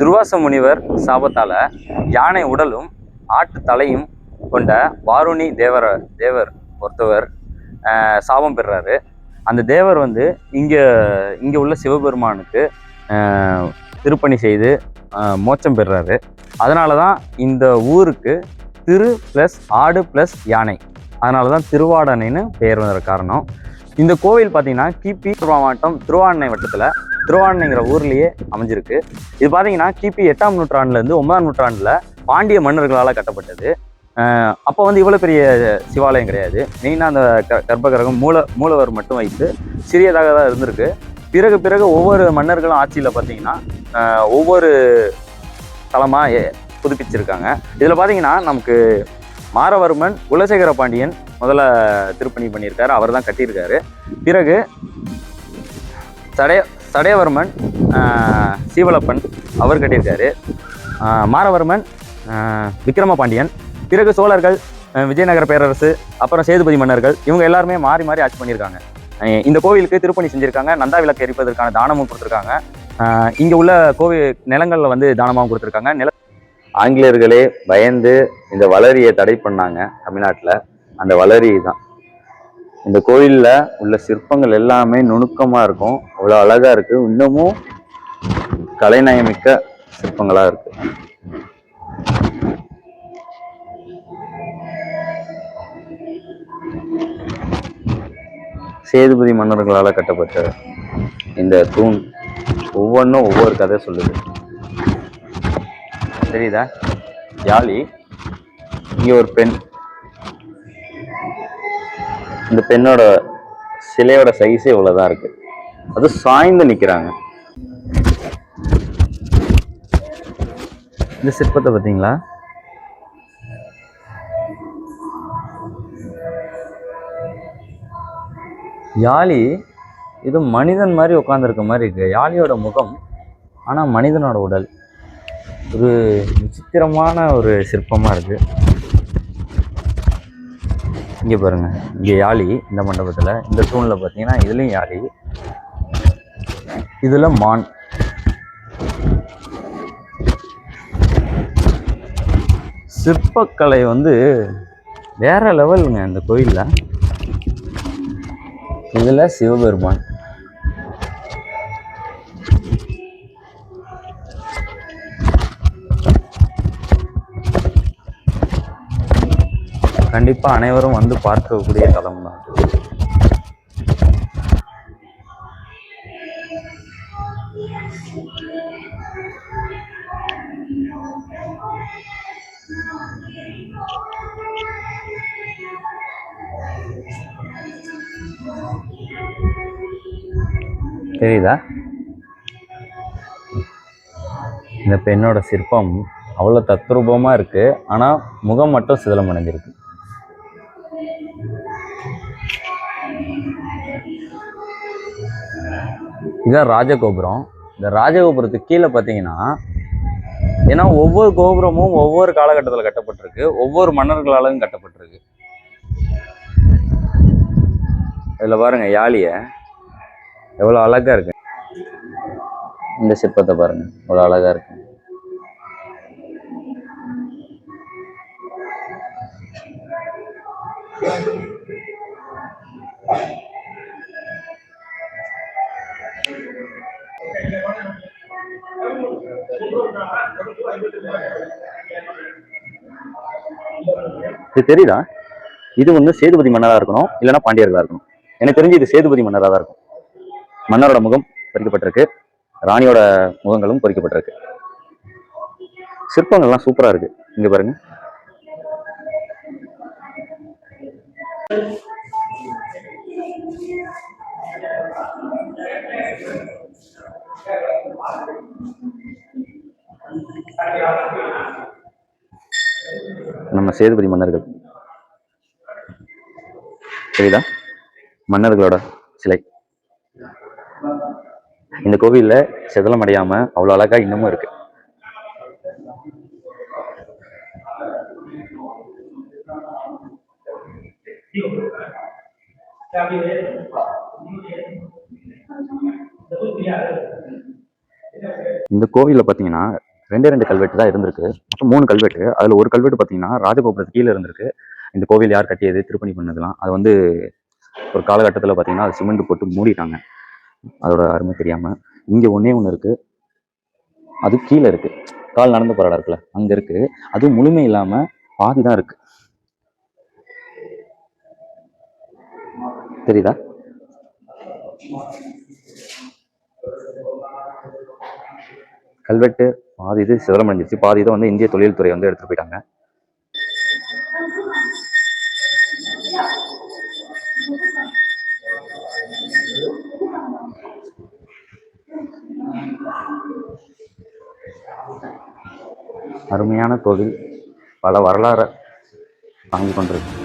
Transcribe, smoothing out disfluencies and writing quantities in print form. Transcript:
துர்வாச முனிவர் சாபத்தால யானை உடலும் ஆட்டு தலையும் கொண்ட வாருணி தேவர் ஒருத்தவர் சாபம் பெறுறாரு. அந்த தேவர் வந்து இங்கே உள்ள சிவபெருமானுக்கு திருப்பணி செய்து மோட்சம் பெறுறாரு. அதனால தான் இந்த ஊருக்கு திரு ப்ளஸ் ஆடு ப்ளஸ் யானை, அதனால தான் திருவாடனைன்னு பெயர் வந்த காரணம். இந்த கோவில் பார்த்தீங்கன்னா கிபி மாவட்டம் திருவாடனை வட்டத்தில் திருவாடனைங்கிற ஊர்லேயே அமைஞ்சிருக்கு. இது பார்த்தீங்கன்னா கிபி 8ஆம் நூற்றாண்டுலேருந்து 9ஆம் நூற்றாண்டில் பாண்டிய மன்னர்களால் கட்டப்பட்டது. அப்போ வந்து இவ்வளோ பெரிய சிவாலயம் கிடையாது. மெயினாக அந்த கர்ப்பகிரகம் மூலவர் மட்டும் வைத்து சிறியதாக தான் இருந்திருக்கு. பிறகு ஒவ்வொரு மன்னர்களும் ஆட்சியில் பார்த்தீங்கன்னா ஒவ்வொரு தலமாக புதுப்பிச்சிருக்காங்க. இதில் பார்த்தீங்கன்னா நமக்கு மாரவர்மன் குலசேகர பாண்டியன் முதல்ல திருப்பணி பண்ணியிருக்காரு, அவர் தான் கட்டியிருக்காரு. பிறகு சடையவர்மன் சீவலப்பன் அவர் கட்டியிருக்காரு. மாரவர்மன் விக்ரம பாண்டியன், பிறகு சோழர்கள், விஜயநகர பேரரசு, அப்புறம் சேதுபதி மன்னர்கள், இவங்க எல்லாருமே மாறி மாறி ஆட்சி பண்ணியிருக்காங்க. இந்த கோவிலுக்கு திருப்பணி செஞ்சுருக்காங்க. நந்தா விளக்கு எரிப்பதற்கான தானமும் கொடுத்துருக்காங்க. இங்கே உள்ள கோவில் நிலங்களில் வந்து தானமாகவும் கொடுத்துருக்காங்க. ஆங்கிலேயர்களே பயந்து இந்த வளரியை தடை பண்ணாங்க தமிழ்நாட்டில். அந்த வளரி தான். இந்த கோயிலில் உள்ள சிற்பங்கள் எல்லாமே நுணுக்கமாக இருக்கும், அவ்வளோ அழகாக இருக்குது. இன்னமும் கலைநயமிக்க சிற்பங்களாக இருக்குது. சேதுபதி மன்னர்களால் கட்டப்பட்ட இந்த தூண் ஒவ்வொன்றும் ஒவ்வொரு கதை சொல்லுது. தெரியுதா? யாழி, இங்கே ஒரு பெண், இந்த பெண்ணோட சிலையோட சைஸே இவ்வளோதான் இருக்கு. அது சாய்ந்து நிற்கிறாங்க. இந்த சிற்பத்தை பார்த்தீங்களா? யாழி இது மனிதன் மாதிரி உட்காந்துருக்க மாதிரி இருக்கு. யாழியோட முகம், ஆனால் மனிதனோட உடல். ஒரு விசித்திரமான ஒரு சிற்பமாக இருக்கு. இங்கே பாருங்க, இங்கே யாழி, இந்த மண்டபத்தில் இந்த தூணில் பார்த்தீங்கன்னா இதுலேயும் யாழி, இதில் மான். சிற்பக்கலை வந்து வேற லெவலுங்க இந்த கோயிலில். இதில் சிவபெருமான், கண்டிப்பாக அனைவரும் வந்து பார்க்கக்கூடிய தலம் தான். தெரியுதா? இந்த பெண்ணோட சிற்பம் அவ்வளோ தத்ரூபமாக இருக்கு, ஆனால் முகம் மட்டும் சிதலம் அடைஞ்சிருக்கு. இதுதான் ராஜகோபுரம். இந்த ராஜகோபுரத்துக்கு கீழே பார்த்தீங்கன்னா, ஏன்னா ஒவ்வொரு கோபுரமும் ஒவ்வொரு காலகட்டத்தில் கட்டப்பட்டிருக்கு, ஒவ்வொரு மன்னர்களாலும் கட்டப்பட்டிருக்கு. இதில் பாருங்க யாழிய எவ்வளோ அழகா இருக்கு. இந்த சிற்பத்தை பாருங்க, எவ்வளோ அழகா இருக்கு. இது தெரியுதா? இது வந்து சேதுபதி மன்னராக இருக்கணும், இல்லைன்னா பாண்டியர்களாக இருக்கணும். எனக்கு தெரிஞ்சு இது சேதுபதி மன்னராக தான் இருக்கும். மன்னரோட முகம் பொறிக்கப்பட்டிருக்கு, ராணியோட முகங்களும் பொறிக்கப்பட்டிருக்கு. சிற்பங்கள்லாம் சூப்பரா இருக்கு. இங்க பாருங்க. நம்ம சேதுபதி மன்னர்கள் தெரியுதா? மன்னர்களோட சிலை இந்த கோவில்ல செதலம் அடையாம அவ்வளவு அழகா இன்னமும் இருக்கு. இந்த கோவில்ல பாத்தீங்கன்னா ரெண்டே ரெண்டு கல்வெட்டு தான் இருந்திருக்கு. மொத்தம் 3 கல்வெட்டு. அதில் ஒரு கல்வெட்டு பார்த்தீங்கன்னா ராஜகோபுரத்து கீழே இருந்திருக்கு. இந்த கோவில் யார் கட்டியது, திருப்பணி பண்ணதெல்லாம் அது வந்து ஒரு காலகட்டத்தில் பார்த்தீங்கன்னா அது சிமெண்ட் போட்டு மூடிட்டாங்க, அதோட அருமை தெரியாமல். இங்கே ஒன்றே ஒன்று இருக்குது, அது கீழே இருக்குது, கால் நடந்து போகிற இடம் இருக்குல்ல அங்கே இருக்குது. அதுவும் முழுமை இல்லாமல் பாதி தான் இருக்குது, தெரியுதா? கல்வெட்டு பாதி இது சிதலமடைஞ்சிருச்சு, பாதி இதை வந்து இந்திய தொழில்துறை வந்து எடுத்துகிட்டு போயிட்டாங்க. அருமையான கோவில், பல வரலாறு தாங்கி கொண்டிருக்கு.